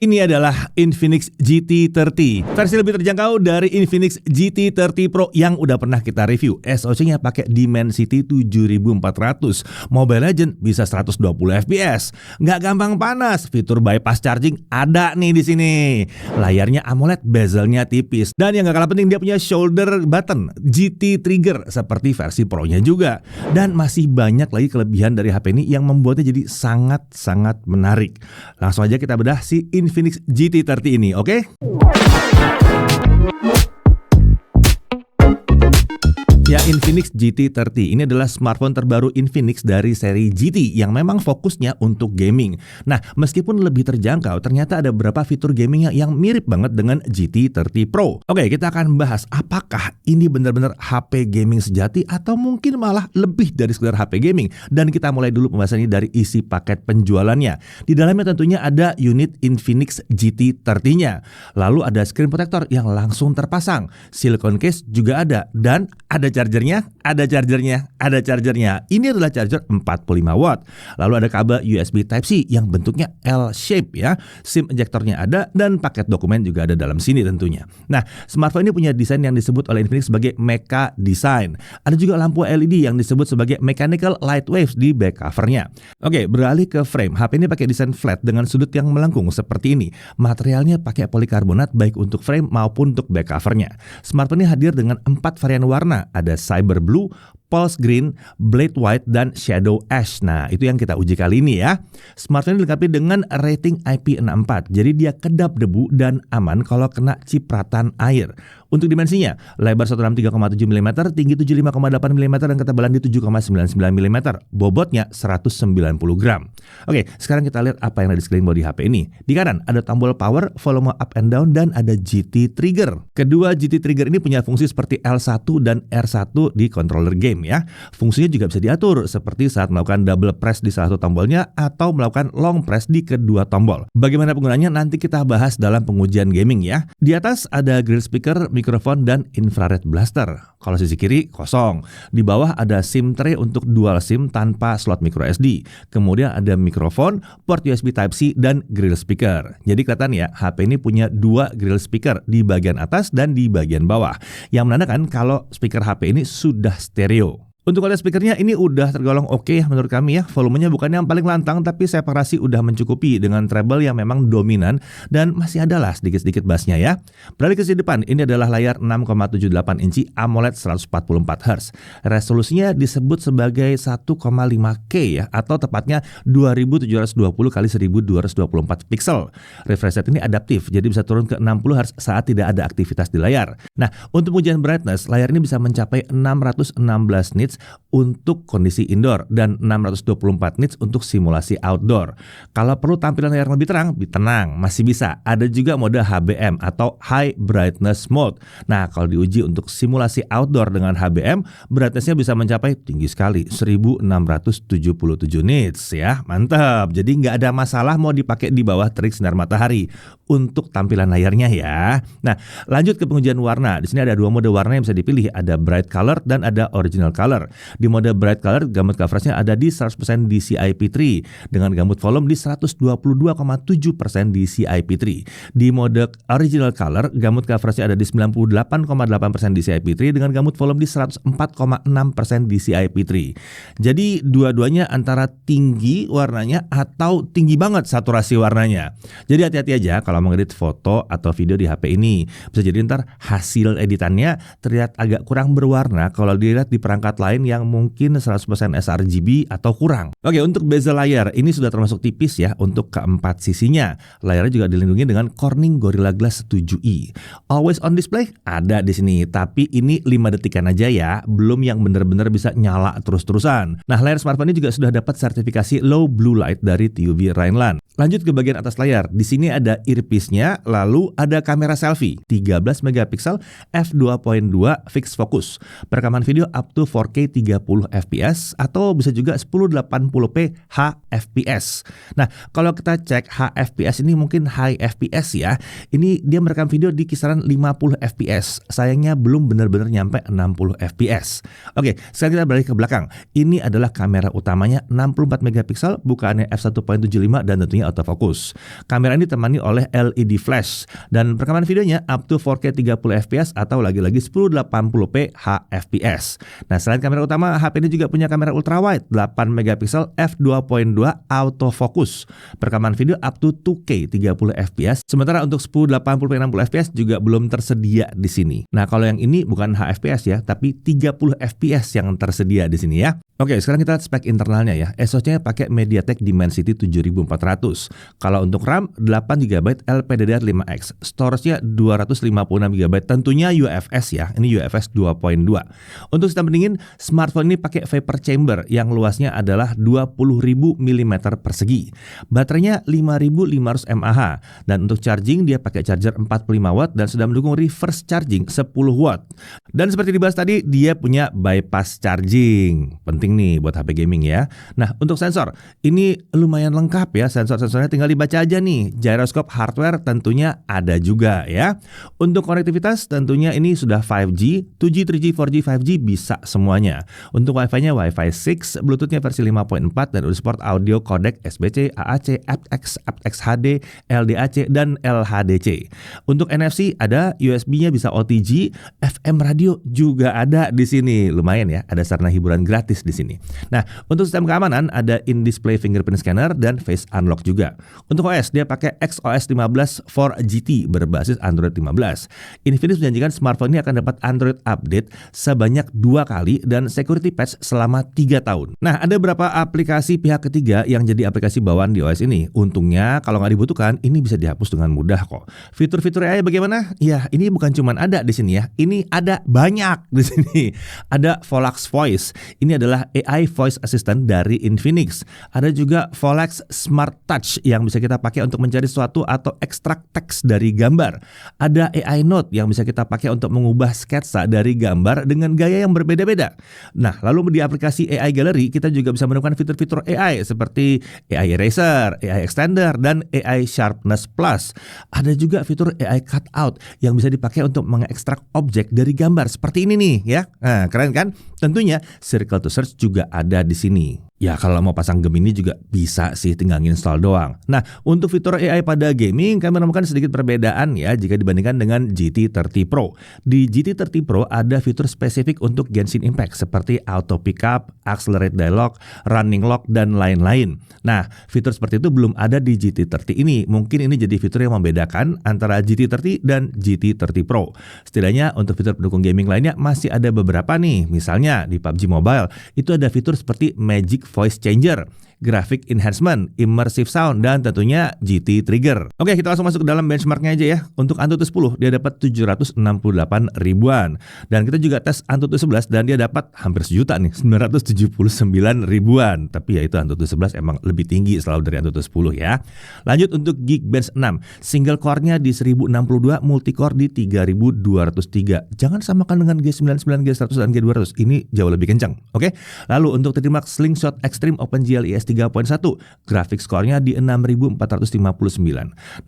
Ini adalah Infinix GT30, versi lebih terjangkau dari Infinix GT30 Pro yang udah pernah kita review. SoC-nya pakai Dimensity 7400, Mobile Legends bisa 120 fps, nggak gampang panas, fitur bypass charging ada nih di sini. Layarnya AMOLED, bezelnya tipis, dan yang gak kalah penting dia punya shoulder button, GT Trigger seperti versi Pro-nya juga. Dan masih banyak lagi kelebihan dari HP ini yang membuatnya jadi sangat-sangat menarik. Langsung aja kita bedah si Infinix GT30 ini, oke? Ya, Infinix GT30 ini adalah smartphone terbaru Infinix dari seri GT yang memang fokusnya untuk gaming. Nah, meskipun lebih terjangkau, ternyata ada beberapa fitur gamingnya yang mirip banget dengan GT30 Pro. Oke, kita akan bahas apakah ini benar-benar HP gaming sejati atau mungkin malah lebih dari sekedar HP gaming. Dan kita mulai dulu pembahasan ini dari isi paket penjualannya. Di dalamnya tentunya ada unit Infinix GT30-nya. Lalu ada screen protector yang langsung terpasang. Silicone case juga ada, dan ada chargernya. Ini adalah charger 45 watt. Lalu ada kabel USB Type-C yang bentuknya L-shape ya. SIM ejectornya ada dan paket dokumen juga ada dalam sini tentunya. Nah, smartphone ini punya desain yang disebut oleh Infinix sebagai Mecha Design. Ada juga lampu LED yang disebut sebagai Mechanical Light Waves di back covernya. Oke, beralih ke frame. HP ini pakai desain flat dengan sudut yang melengkung seperti ini. Materialnya pakai polikarbonat baik untuk frame maupun untuk back covernya. Smartphone ini hadir dengan 4 varian warna. Ada Cyber Blue, Pulse Green, Blade White, dan Shadow Ash. Nah, itu yang kita uji kali ini ya. Smartphone ini dilengkapi dengan rating IP64, jadi dia kedap debu dan aman kalau kena cipratan air. Untuk dimensinya, lebar 163,7 mm, tinggi 75,8 mm, dan ketebalan di 7,99 mm. Bobotnya 190 gram. Oke, sekarang kita lihat apa yang ada di sekeliling bodi HP ini. Di kanan ada tombol power, volume up and down, dan ada GT Trigger. Kedua GT Trigger ini punya fungsi seperti L1 dan R1 di controller game ya. Fungsinya juga bisa diatur seperti saat melakukan double press di salah satu tombolnya atau melakukan long press di kedua tombol. Bagaimana penggunaannya nanti kita bahas dalam pengujian gaming ya. Di atas ada grill speaker, mikrofon, dan infrared blaster. Kalau sisi kiri kosong. Di bawah ada SIM tray untuk dual SIM tanpa slot micro SD. Kemudian ada mikrofon, port USB Type-C, dan grill speaker. Jadi kelihatan ya, HP ini punya 2 grill speaker di bagian atas dan di bagian bawah, yang menandakan kalau speaker HP ini sudah stereo. Untuk kualitas speakernya ini udah tergolong oke ya menurut kami ya. Volumenya bukan yang paling lantang, tapi separasi udah mencukupi dengan treble yang memang dominan, dan masih ada lah sedikit-sedikit bassnya ya. Beralih ke sisi depan, ini adalah layar 6,78 inci AMOLED 144 Hz. Resolusinya disebut sebagai 1,5K ya, atau tepatnya 2720 x 1224 pixel. Refresh rate ini adaptif, jadi bisa turun ke 60 Hz saat tidak ada aktivitas di layar. Nah, untuk ujian brightness, layar ini bisa mencapai 616 nits untuk kondisi indoor dan 624 nits untuk simulasi outdoor. Kalau perlu tampilan layar lebih tenang, masih bisa. Ada juga mode HBM atau High Brightness Mode. Nah, kalau diuji untuk simulasi outdoor dengan HBM, brightnessnya bisa mencapai tinggi sekali, 1677 nits ya. Mantap. Jadi nggak ada masalah mau dipakai di bawah terik sinar matahari untuk tampilan layarnya ya. Nah, lanjut ke pengujian warna. Di sini ada 2 mode warna yang bisa dipilih, ada bright color dan ada original color. Di mode bright color, gamut coveragenya ada di 100% DCI-P3 dengan gamut volume di 122,7% DCI-P3. Di mode original color, gamut coveragenya ada di 98,8% DCI-P3 dengan gamut volume di 104,6% DCI-P3. Jadi dua-duanya antara tinggi warnanya atau tinggi banget saturasi warnanya. Jadi hati-hati aja kalau mengedit foto atau video di HP ini. Bisa jadi ntar hasil editannya terlihat agak kurang berwarna kalau dilihat di perangkat lain yang mungkin 100% sRGB atau kurang. Oke, untuk bezel layar ini sudah termasuk tipis ya untuk keempat sisinya. Layarnya juga dilindungi dengan Corning Gorilla Glass 7i. Always on display ada di sini, tapi ini 5 detikan aja ya, belum yang benar-benar bisa nyala terus-terusan. Nah, layar smartphone ini juga sudah dapat sertifikasi low blue light dari TÜV Rheinland. Lanjut ke bagian atas layar. Di sini ada earpiece-nya, lalu ada kamera selfie 13 megapiksel f2.2 fixed focus. Perekaman video up to 4K 30 fps atau bisa juga 1080p HFPS. Nah, kalau kita cek HFPS ini mungkin high FPS ya. Ini dia merekam video di kisaran 50 fps. Sayangnya belum benar-benar nyampe 60 fps. Oke, sekarang kita balik ke belakang. Ini adalah kamera utamanya 64 megapiksel, bukaannya f1.75 dan tentunya autofocus. Kamera ini ditemani oleh LED flash dan perekaman videonya up to 4K 30 fps atau lagi-lagi 1080p HFPS. Nah, selain kamera utama, HP ini juga punya kamera ultrawide 8 megapiksel f2.2 autofocus. Perekaman video up to 2K 30 fps. Sementara untuk 1080p 60 fps juga belum tersedia di sini. Nah, kalau yang ini bukan HFPS ya, tapi 30 fps yang tersedia di sini ya. Oke, sekarang kita lihat spek internalnya ya. SoC-nya pakai MediaTek Dimensity 7400. Kalau untuk RAM 8GB LPDDR5X, storage-nya 256GB, tentunya UFS ya. Ini UFS 2.2. Untuk sistem pendingin, smartphone ini pakai vapor chamber yang luasnya adalah 20.000 mm persegi. Baterainya 5.500 mAh dan untuk charging dia pakai charger 45 watt dan sudah mendukung reverse charging 10 watt. Dan seperti dibahas tadi, dia punya bypass charging. Penting nih buat HP gaming ya. Nah, untuk sensor, ini lumayan lengkap ya. Sensor-sensornya tinggal dibaca aja nih. Gyroscope hardware tentunya ada juga ya. Untuk konektivitas tentunya ini sudah 5G, 2G, 3G, 4G, 5G bisa semuanya. Untuk Wi-Fi-nya Wi-Fi 6, Bluetooth-nya versi 5.4 dan udah support audio codec SBC, AAC, aptX, aptX HD, LDAC dan LHDC. Untuk NFC ada USB-nya bisa OTG, FM radio juga ada di sini. Lumayan ya, ada sarana hiburan gratis di sini. Nah, untuk sistem keamanan ada in-display fingerprint scanner dan face unlock juga. Untuk OS dia pakai XOS 15 for GT berbasis Android 15. Infinix menjanjikan smartphone ini akan dapat Android update sebanyak 2 kali dan security patch selama 3 tahun. Nah, ada beberapa aplikasi pihak ketiga yang jadi aplikasi bawaan di OS ini. Untungnya kalau nggak dibutuhkan, ini bisa dihapus dengan mudah kok. Fitur-fitur AI bagaimana? Ya, ini bukan cuma ada di sini ya. Ini ada banyak di sini. Ada Volax Voice. Ini adalah AI voice assistant dari Infinix. Ada juga Volax Smart Touch yang bisa kita pakai untuk mencari sesuatu atau ekstrak teks dari gambar. Ada AI Note yang bisa kita pakai untuk mengubah sketsa dari gambar dengan gaya yang berbeda-beda. Nah, lalu di aplikasi AI Gallery kita juga bisa menemukan fitur-fitur AI seperti AI Eraser, AI Extender, dan AI Sharpness Plus. Ada juga fitur AI Cutout yang bisa dipakai untuk mengekstrak objek dari gambar seperti ini nih ya. Nah, keren kan? Tentunya Circle to Search juga ada di sini. Ya, kalau mau pasang Gemini juga bisa sih, tinggal install doang. Nah, untuk fitur AI pada gaming, kami menemukan sedikit perbedaan ya jika dibandingkan dengan GT30 Pro. Di GT30 Pro ada fitur spesifik untuk Genshin Impact seperti Auto Pickup, Accelerate Dialog, Running Lock, dan lain-lain. Nah, fitur seperti itu belum ada di GT30 ini. Mungkin ini jadi fitur yang membedakan antara GT30 dan GT30 Pro. Setidaknya untuk fitur pendukung gaming lainnya masih ada beberapa nih. Misalnya di PUBG Mobile, itu ada fitur seperti Magic Voice Changer, Graphic Enhancement, Immersive Sound, dan tentunya GT Trigger. Oke, kita langsung masuk ke dalam benchmarknya aja ya. Untuk Antutu 10 dia dapat 768 ribuan. Dan kita juga tes Antutu 11 dan dia dapat hampir sejuta nih, 979 ribuan. Tapi ya itu Antutu 11 emang lebih tinggi selalu dari Antutu 10 ya. Lanjut untuk Geekbench 6. Single core-nya di 1062, multi-core di 3203. Jangan samakan dengan G99, G100, dan G200. Ini jauh lebih kencang. Oke. Lalu untuk 3D Max Slingshot Extreme OpenGL IS 3.1, grafik skornya di 6459.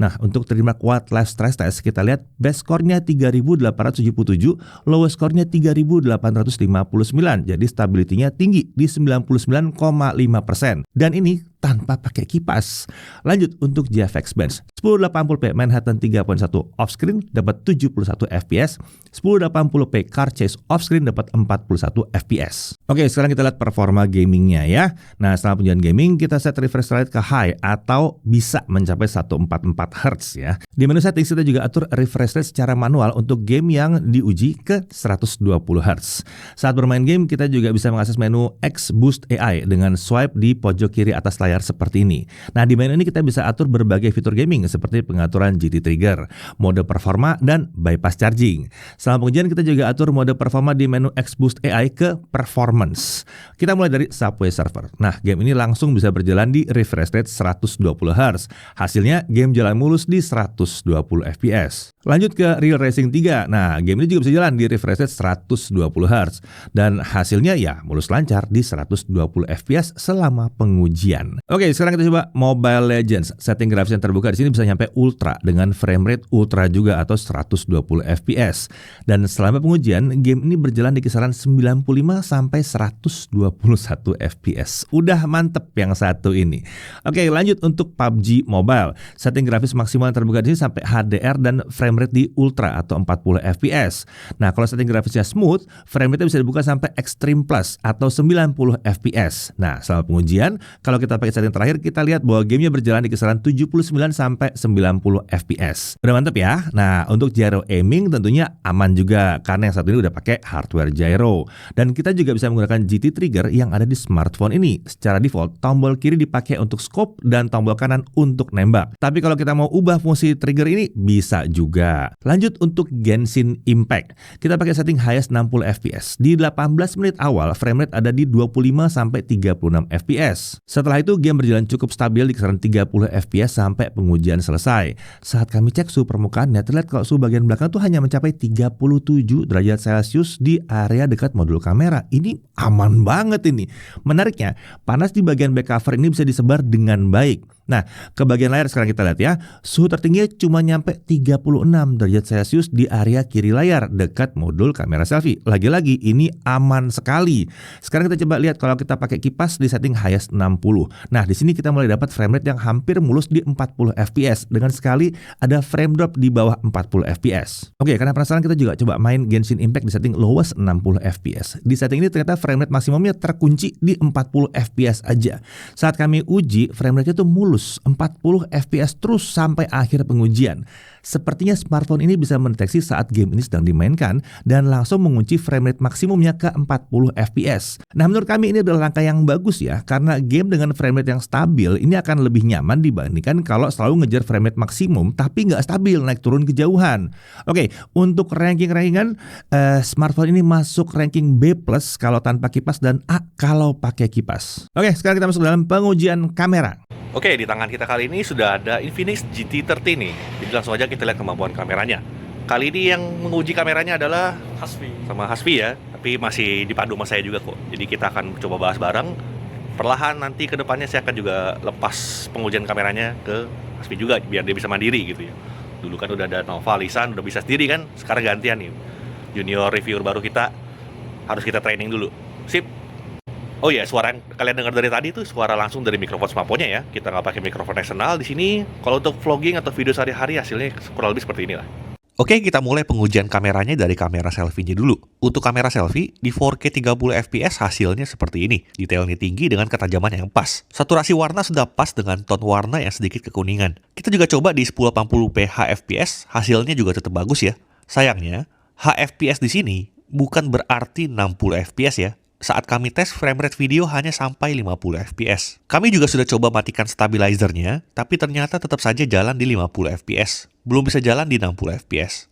Nah, untuk 3D Mark Watt Live Stress Test kita lihat best skornya 3877, lowest skornya 3859. Jadi stability-nya tinggi di 99,5%. Dan ini tanpa pakai kipas. Lanjut untuk GFX Bench 1080p Manhattan 3.1 off-screen dapat 71 fps, 1080p Car Chase off-screen dapat 41 fps. Oke, sekarang kita lihat performa gamingnya ya. Nah, setelah penjualan gaming kita set refresh rate ke high atau bisa mencapai 144 Hz ya. Di menu settings kita juga atur refresh rate secara manual untuk game yang diuji ke 120 Hz. Saat bermain game kita juga bisa mengakses menu X Boost AI dengan swipe di pojok kiri atas layar seperti ini. Nah, di menu ini kita bisa atur berbagai fitur gaming seperti pengaturan GT Trigger, mode performa, dan bypass charging. Selama pengujian kita juga atur mode performa di menu X Boost AI ke performance. Kita mulai dari Subway Surfer. Nah, game ini langsung bisa berjalan di refresh rate 120 Hz. Hasilnya game jalan mulus di 120 fps. Lanjut ke Real Racing 3. Nah, game ini juga bisa jalan di refresh rate 120 Hz dan hasilnya ya mulus lancar di 120 fps selama pengujian. Oke, sekarang kita coba Mobile Legends. Setting grafis yang terbuka di sini bisa bisa nyampe ultra dengan frame rate ultra juga atau 120 fps. Dan selama pengujian, game ini berjalan di kisaran 95 sampai 121 fps. Udah mantep yang satu ini. Oke, lanjut untuk PUBG Mobile. Setting grafis maksimal yang terbuka di sini sampai HDR dan frame rate di ultra atau 40 fps. Nah, kalau setting grafisnya smooth, frame rate bisa dibuka sampai Extreme Plus atau 90 fps. Nah, selama pengujian, kalau kita pakai setting terakhir, kita lihat bahwa gamenya berjalan di kisaran 79 sampai 90 fps. Udah mantep ya? Nah, untuk gyro aiming tentunya aman juga karena yang satu ini udah pakai hardware gyro. Dan kita juga bisa menggunakan GT trigger yang ada di smartphone ini. Secara default, tombol kiri dipakai untuk scope dan tombol kanan untuk nembak. Tapi kalau kita mau ubah fungsi trigger ini, bisa juga. Lanjut untuk Genshin Impact. Kita pakai setting highest 60 fps. Di 18 menit awal, frame rate ada di 25 sampai 36 fps. Setelah itu, game berjalan cukup stabil di kisaran 30 fps sampai pengujian selesai. Saat kami cek suhu permukaannya, terlihat kalau suhu bagian belakang tuh hanya mencapai 37 derajat Celcius di area dekat modul kamera. Ini aman banget ini. Menariknya, panas di bagian back cover ini bisa disebar dengan baik. Nah, ke bagian layar sekarang kita lihat ya. Suhu tertinggi cuma nyampe 36 derajat Celcius di area kiri layar dekat modul kamera selfie. Lagi-lagi ini aman sekali. Sekarang kita coba lihat kalau kita pakai kipas di setting highest 60. Nah, di sini kita mulai dapat frame rate yang hampir mulus di 40 fps dengan sekali ada frame drop di bawah 40 fps. Oke, karena penasaran kita juga coba main Genshin Impact di setting lowest 60 fps. Di setting ini ternyata frame rate maksimumnya terkunci di 40 fps aja. Saat kami uji, frame rate-nya tuh mulus 40 fps terus sampai akhir pengujian. Sepertinya smartphone ini bisa mendeteksi saat game ini sedang dimainkan dan langsung mengunci frame rate maksimumnya ke 40 fps. Nah, menurut kami ini adalah langkah yang bagus ya, karena game dengan frame rate yang stabil ini akan lebih nyaman dibandingkan kalau selalu ngejar frame rate maksimum tapi nggak stabil, naik turun kejauhan. Oke, untuk ranking-rankingan, smartphone ini masuk ranking B+ kalau tanpa kipas dan A kalau pakai kipas. Oke, sekarang kita masuk dalam pengujian kamera. Oke, di tangan kita kali ini sudah ada Infinix GT30 nih. Jadi langsung aja kita lihat kemampuan kameranya. Kali ini yang menguji kameranya adalah Hasfi ya, tapi masih dipandu sama saya juga kok. Jadi kita akan coba bahas bareng. Perlahan nanti ke depannya saya akan juga lepas pengujian kameranya ke Hasfi juga biar dia bisa mandiri gitu ya. Dulu kan udah ada Nova, Lisan, udah bisa sendiri kan. Sekarang gantian nih. Junior reviewer baru kita harus kita training dulu. Sip. Oh iya, suara yang kalian dengar dari tadi itu suara langsung dari mikrofon smartphone-nya ya. Kita nggak pakai mikrofon eksternal di sini. Kalau untuk vlogging atau video sehari-hari hasilnya kurang lebih seperti inilah. Oke, kita mulai pengujian kameranya dari kamera selfie-nya dulu. Untuk kamera selfie, di 4K 30 fps hasilnya seperti ini. Detailnya tinggi dengan ketajaman yang pas. Saturasi warna sudah pas dengan tone warna yang sedikit kekuningan. Kita juga coba di 1080p HFPS, hasilnya juga tetap bagus ya. Sayangnya, HFPS di sini bukan berarti 60 fps ya. Saat kami tes, frame rate video hanya sampai 50 fps. Kami juga sudah coba matikan stabilizernya, tapi ternyata tetap saja jalan di 50 fps. Belum bisa jalan di 60 fps.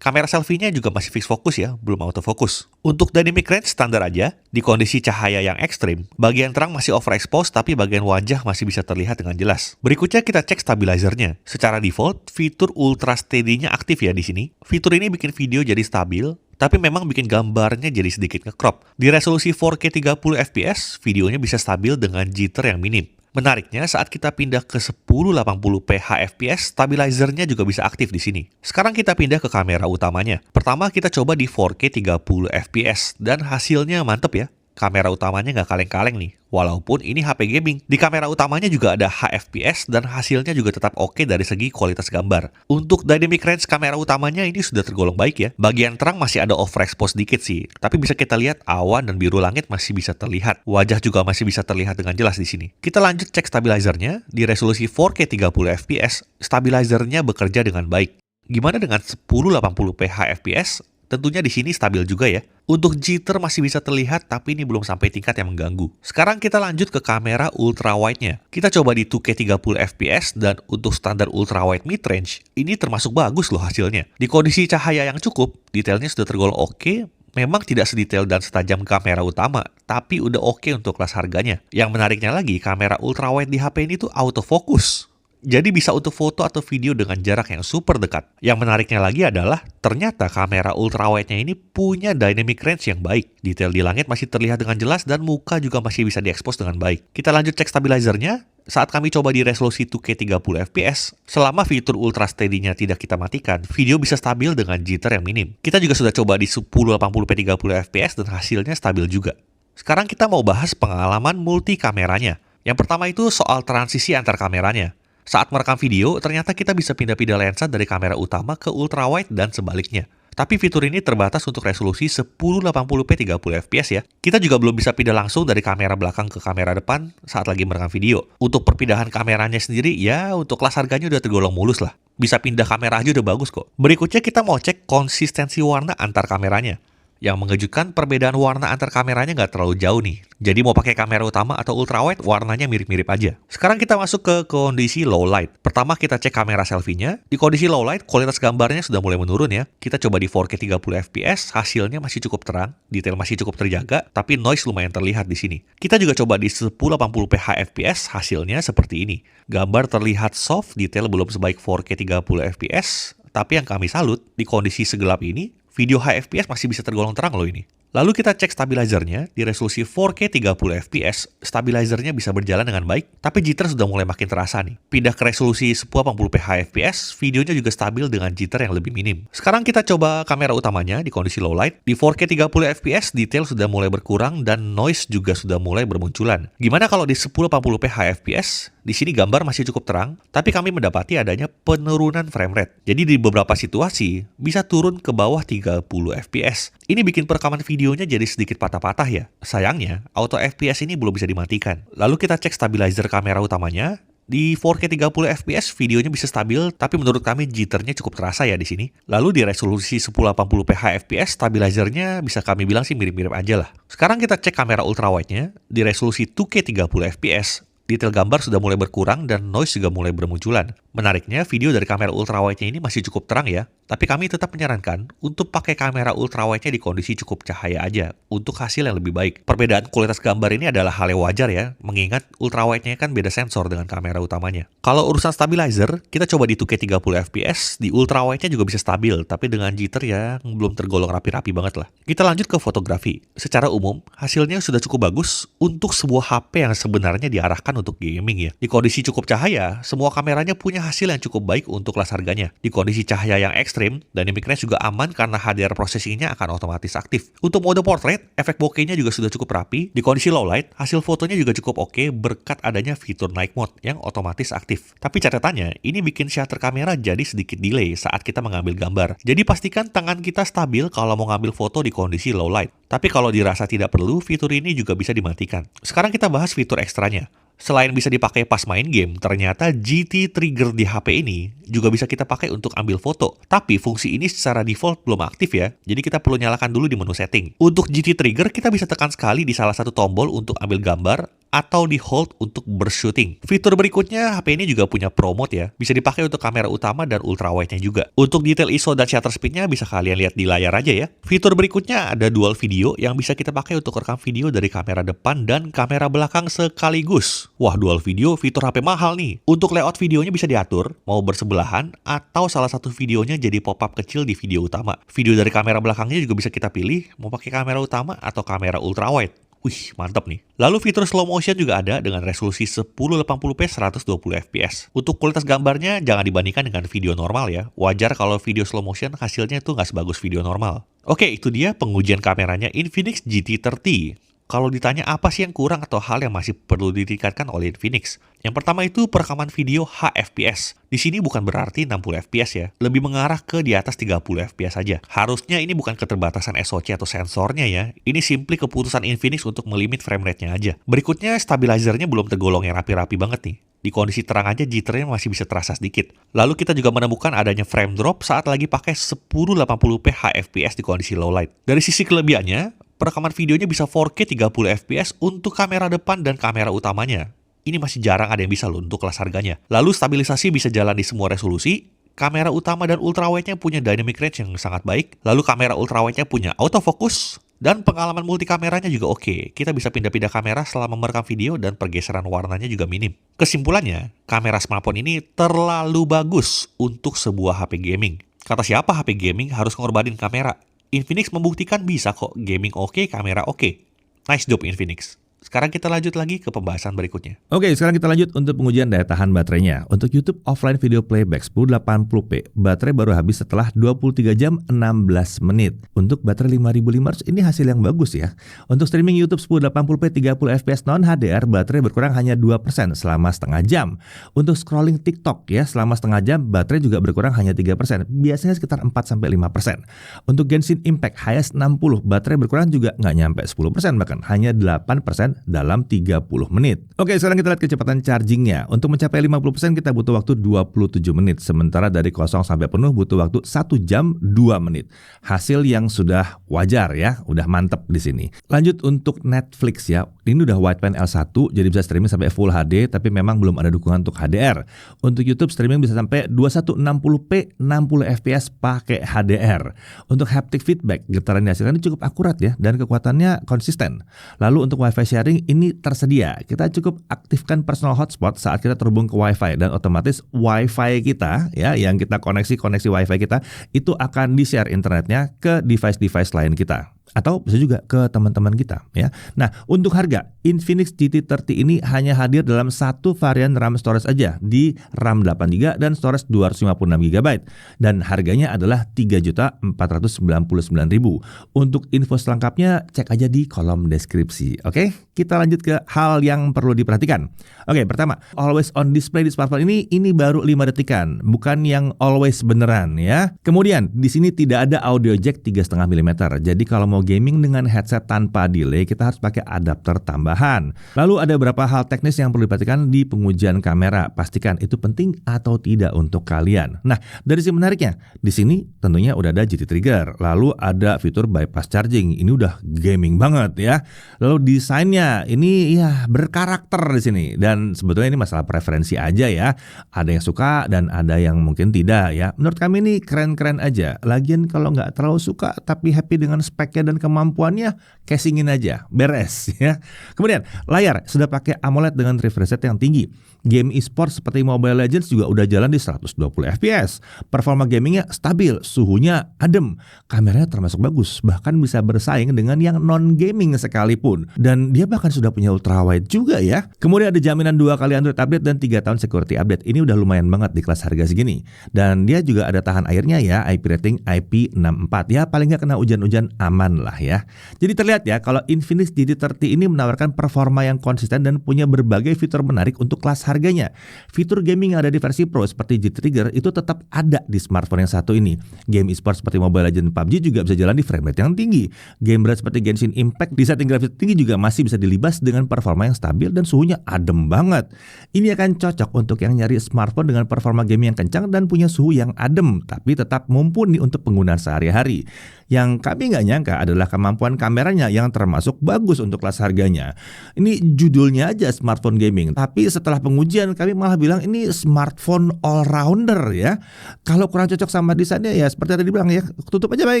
Kamera selfie-nya juga masih fix fokus ya, belum autofocus. Untuk dynamic range standar aja, di kondisi cahaya yang ekstrim, bagian terang masih overexposed tapi bagian wajah masih bisa terlihat dengan jelas. Berikutnya kita cek stabilizernya. Secara default, fitur ultra steady-nya aktif ya di sini. Fitur ini bikin video jadi stabil, tapi memang bikin gambarnya jadi sedikit nge-crop. Di resolusi 4K 30 fps, videonya bisa stabil dengan jitter yang minim. Menariknya, saat kita pindah ke 1080p HFPS, stabilizernya juga bisa aktif di sini. Sekarang kita pindah ke kamera utamanya. Pertama kita coba di 4K 30 fps, dan hasilnya mantep ya. Kamera utamanya nggak kaleng-kaleng nih, walaupun ini HP gaming. Di kamera utamanya juga ada HFPS dan hasilnya juga tetap oke dari segi kualitas gambar. Untuk dynamic range kamera utamanya ini sudah tergolong baik ya. Bagian terang masih ada overexpose dikit sih, tapi bisa kita lihat awan dan biru langit masih bisa terlihat. Wajah juga masih bisa terlihat dengan jelas di sini. Kita lanjut cek stabilizernya. Di resolusi 4K 30 fps, stabilizernya bekerja dengan baik. Gimana dengan 1080p HFPS? Tentunya di sini stabil juga ya. Untuk jitter masih bisa terlihat, tapi ini belum sampai tingkat yang mengganggu. Sekarang kita lanjut ke kamera ultra wide-nya. Kita coba di 2K 30 fps, dan untuk standar ultra wide mid range, ini termasuk bagus loh hasilnya. Di kondisi cahaya yang cukup, detailnya sudah tergolong oke. Memang tidak sedetail dan setajam kamera utama, tapi udah oke untuk kelas harganya. Yang menariknya lagi, kamera ultra wide di HP ini tuh autofocus. Jadi bisa untuk foto atau video dengan jarak yang super dekat. Yang menariknya lagi adalah, ternyata kamera ultrawide-nya ini punya dynamic range yang baik. Detail di langit masih terlihat dengan jelas dan muka juga masih bisa diekspos dengan baik. Kita lanjut cek stabilizernya. Saat kami coba di resolusi 2K 30 fps, selama fitur Ultra Steady-nya tidak kita matikan, video bisa stabil dengan jitter yang minim. Kita juga sudah coba di 1080p 30 fps dan hasilnya stabil juga. Sekarang kita mau bahas pengalaman multi kameranya. Yang pertama itu soal transisi antar kameranya. Saat merekam video, ternyata kita bisa pindah-pindah lensa dari kamera utama ke ultrawide dan sebaliknya. Tapi fitur ini terbatas untuk resolusi 1080p 30 fps ya. Kita juga belum bisa pindah langsung dari kamera belakang ke kamera depan saat lagi merekam video. Untuk perpindahan kameranya sendiri, ya untuk kelas harganya udah tergolong mulus lah. Bisa pindah kamera aja udah bagus kok. Berikutnya kita mau cek konsistensi warna antar kameranya. Yang mengejutkan, perbedaan warna antar kameranya nggak terlalu jauh nih. Jadi mau pakai kamera utama atau ultrawide, warnanya mirip-mirip aja. Sekarang kita masuk ke kondisi low light. Pertama kita cek kamera selfie-nya. Di kondisi low light, kualitas gambarnya sudah mulai menurun ya. Kita coba di 4K 30 fps, hasilnya masih cukup terang, detail masih cukup terjaga, tapi noise lumayan terlihat di sini. Kita juga coba di 1080p HFPS, hasilnya seperti ini. Gambar terlihat soft, detail belum sebaik 4K 30 fps, tapi yang kami salut, di kondisi segelap ini, video HFPS masih bisa tergolong terang loh ini. Lalu kita cek stabilizernya, di resolusi 4K 30 fps, stabilizernya bisa berjalan dengan baik, tapi jitter sudah mulai makin terasa nih. Pindah ke resolusi 1080p HFPS, videonya juga stabil dengan jitter yang lebih minim. Sekarang kita coba kamera utamanya di kondisi low light. Di 4K 30 fps, detail sudah mulai berkurang dan noise juga sudah mulai bermunculan. Gimana kalau di 1080p HFPS? Di sini gambar masih cukup terang, tapi kami mendapati adanya penurunan frame rate. Jadi di beberapa situasi, bisa turun ke bawah 30 fps. Ini bikin perekaman videonya jadi sedikit patah-patah ya. Sayangnya, auto FPS ini belum bisa dimatikan. Lalu kita cek stabilizer kamera utamanya. Di 4K 30 fps videonya bisa stabil, tapi menurut kami jitternya cukup terasa ya di sini. Lalu di resolusi 1080p HFPS, stabilizernya bisa kami bilang sih mirip-mirip aja lah. Sekarang kita cek kamera ultrawide-nya. Di resolusi 2K 30 fps, detail gambar sudah mulai berkurang dan noise juga mulai bermunculan. Menariknya, video dari kamera ultrawide-nya ini masih cukup terang ya, tapi kami tetap menyarankan untuk pakai kamera ultrawide-nya di kondisi cukup cahaya aja, untuk hasil yang lebih baik. Perbedaan kualitas gambar ini adalah hal yang wajar ya, mengingat ultrawide-nya kan beda sensor dengan kamera utamanya. Kalau urusan stabilizer, kita coba di 2K 30 fps, di ultrawide-nya juga bisa stabil, tapi dengan jitter yang belum tergolong rapi-rapi banget lah. Kita lanjut ke fotografi. Secara umum, hasilnya sudah cukup bagus untuk sebuah HP yang sebenarnya diarahkan untuk gaming ya. Di kondisi cukup cahaya, semua kameranya punya hasil yang cukup baik untuk kelas harganya. Di kondisi cahaya yang ekstrim, dynamic range juga aman karena HDR processing-nya akan otomatis aktif. Untuk mode portrait, efek bokehnya juga sudah cukup rapi. Di kondisi low light, hasil fotonya juga cukup oke berkat adanya fitur night mode yang otomatis aktif. Tapi catatannya, ini bikin shutter kamera jadi sedikit delay saat kita mengambil gambar. Jadi pastikan tangan kita stabil kalau mau ngambil foto di kondisi low light. Tapi kalau dirasa tidak perlu, fitur ini juga bisa dimatikan. Sekarang kita bahas fitur ekstranya. Selain bisa dipakai pas main game, ternyata GT Trigger di HP ini juga bisa kita pakai untuk ambil foto. Tapi fungsi ini secara default belum aktif ya, jadi kita perlu nyalakan dulu di menu setting. Untuk GT Trigger, kita bisa tekan sekali di salah satu tombol untuk ambil gambar, atau di hold untuk bershooting. Fitur berikutnya, HP ini juga punya Pro Mode ya, bisa dipakai untuk kamera utama dan ultrawide-nya juga. Untuk detail ISO dan shutter speed-nya bisa kalian lihat di layar aja ya. Fitur berikutnya ada dual video yang bisa kita pakai untuk rekam video dari kamera depan dan kamera belakang sekaligus. Wah, dual video fitur HP mahal nih. Untuk layout videonya bisa diatur, mau bersebelahan atau salah satu videonya jadi pop-up kecil di video utama. Video dari kamera belakangnya juga bisa kita pilih, mau pakai kamera utama atau kamera ultrawide. Wih, mantap nih. Lalu fitur slow motion juga ada dengan resolusi 1080p 120 fps. Untuk kualitas gambarnya jangan dibandingkan dengan video normal ya. Wajar kalau video slow motion hasilnya tuh nggak sebagus video normal. Oke, itu dia pengujian kameranya Infinix GT30. Kalau ditanya apa sih yang kurang atau hal yang masih perlu ditingkatkan oleh Infinix? Yang pertama itu perekaman video HFPS. Di sini bukan berarti 60 fps ya, lebih mengarah ke di atas 30 fps saja. Harusnya ini bukan keterbatasan SoC atau sensornya ya. Ini simply keputusan Infinix untuk melimit frame rate-nya aja. Berikutnya, stabilizernya belum tergolong yang rapi-rapi banget nih. Di kondisi terang aja jitternya masih bisa terasa sedikit. Lalu kita juga menemukan adanya frame drop saat lagi pakai 1080p HFPS di kondisi low light. Dari sisi kelebihannya, perekaman videonya bisa 4K 30 fps untuk kamera depan dan kamera utamanya. Ini masih jarang ada yang bisa loh untuk kelas harganya. Lalu stabilisasi bisa jalan di semua resolusi. Kamera utama dan ultrawide-nya punya dynamic range yang sangat baik. Lalu kamera ultrawide-nya punya autofocus. Dan pengalaman multi kameranya juga oke. Kita bisa pindah-pindah kamera selama merekam video dan pergeseran warnanya juga minim. Kesimpulannya, kamera smartphone ini terlalu bagus untuk sebuah HP gaming. Kata siapa HP gaming harus ngorbanin kamera? Infinix membuktikan bisa kok gaming oke, kamera oke. Nice job Infinix. Sekarang kita lanjut lagi ke pembahasan berikutnya. Oke, sekarang kita lanjut untuk pengujian daya tahan baterainya. Untuk YouTube offline video playback 1080p, baterai baru habis setelah 23 jam 16 menit. Untuk baterai 5500 ini hasil yang bagus ya. Untuk streaming YouTube 1080p 30 fps non HDR, baterai berkurang hanya 2% selama setengah jam. Untuk scrolling TikTok ya, selama setengah jam, baterai juga berkurang hanya 3%, biasanya sekitar 4-5%. Untuk Genshin Impact HS60, baterai berkurang juga nggak nyampe 10%, bahkan hanya 8% dalam 30 menit. Oke, sekarang kita lihat kecepatan chargingnya. Untuk mencapai 50% kita butuh waktu 27 menit, sementara dari kosong sampai penuh butuh waktu 1 jam 2 menit. Hasil yang sudah wajar ya, udah mantep di sini. Lanjut untuk Netflix ya. Ini udah wideband L1, jadi bisa streaming sampai Full HD, tapi memang belum ada dukungan untuk HDR. Untuk YouTube streaming bisa sampai 2160p 60 fps pakai HDR. Untuk haptic feedback, getaran yang dihasilkan ini cukup akurat ya, dan kekuatannya konsisten. Lalu untuk Wi-Fi sharing ini tersedia. Kita cukup aktifkan personal hotspot saat kita terhubung ke Wi-Fi, dan otomatis Wi-Fi kita ya, yang kita koneksi Wi-Fi kita itu akan di-share internetnya ke device-device lain kita. Atau bisa juga ke teman-teman kita ya. Nah, untuk harga, Infinix GT30 ini hanya hadir dalam satu varian RAM storage aja, di RAM 8GB dan storage 256GB, dan harganya adalah Rp3.499.000. Untuk info selengkapnya cek aja di kolom deskripsi. Oke, kita lanjut ke hal yang perlu diperhatikan. Oke, pertama, always on display di smartphone ini baru 5 detikan, bukan yang always beneran ya. Kemudian di sini tidak ada audio jack 3,5 mm. Jadi kalau mau gaming dengan headset tanpa delay, kita harus pakai adapter tambahan. Lalu ada beberapa hal teknis yang perlu diperhatikan di pengujian kamera. Pastikan itu penting atau tidak untuk kalian. Nah, dari sisi menariknya, di sini tentunya udah ada GT Trigger. Lalu ada fitur bypass charging. Ini udah gaming banget ya. Lalu desainnya ini ya berkarakter di sini. Dan sebetulnya ini masalah preferensi aja ya. Ada yang suka dan ada yang mungkin tidak ya. Menurut kami ini keren-keren aja. Lagian kalau nggak terlalu suka tapi happy dengan speknya dan kemampuannya, casingin aja, beres ya. Kemudian layar sudah pakai AMOLED dengan refresh rate yang tinggi. Game e-sport seperti Mobile Legends juga udah jalan di 120 fps. Performa gamingnya stabil, suhunya adem, kameranya termasuk bagus, bahkan bisa bersaing dengan yang non-gaming sekalipun. Dan dia bahkan sudah punya ultrawide juga ya. Kemudian ada jaminan 2 kali Android update dan 3 tahun security update. Ini udah lumayan banget di kelas harga segini. Dan dia juga ada tahan airnya ya, IP rating IP64 ya, paling nggak kena hujan-hujan aman lah ya. Jadi terlihat ya kalau Infinix GT30 ini menawarkan performa yang konsisten dan punya berbagai fitur menarik untuk kelas harganya. Fitur gaming yang ada di versi Pro seperti GT Trigger itu tetap ada di smartphone yang satu ini. Game e-sport seperti Mobile Legends, PUBG juga bisa jalan di frame rate yang tinggi. Game berat seperti Genshin Impact di setting grafis tinggi juga masih bisa dilibas dengan performa yang stabil dan suhunya adem banget. Ini akan cocok untuk yang nyari smartphone dengan performa gaming yang kencang dan punya suhu yang adem, tapi tetap mumpuni untuk penggunaan sehari-hari. Yang kami nggak nyangka adalah kemampuan kameranya yang termasuk bagus untuk kelas harganya. Ini judulnya aja smartphone gaming, tapi setelah pengujian kami malah bilang ini smartphone all-rounder ya. Kalau kurang cocok sama desainnya ya seperti tadi bilang ya, tutup aja pakai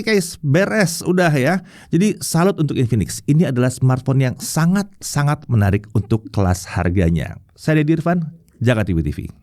case, beres, udah ya. Jadi salut untuk Infinix, ini adalah smartphone yang sangat-sangat menarik untuk kelas harganya. Saya Deddy Irfan, Jakarta TV.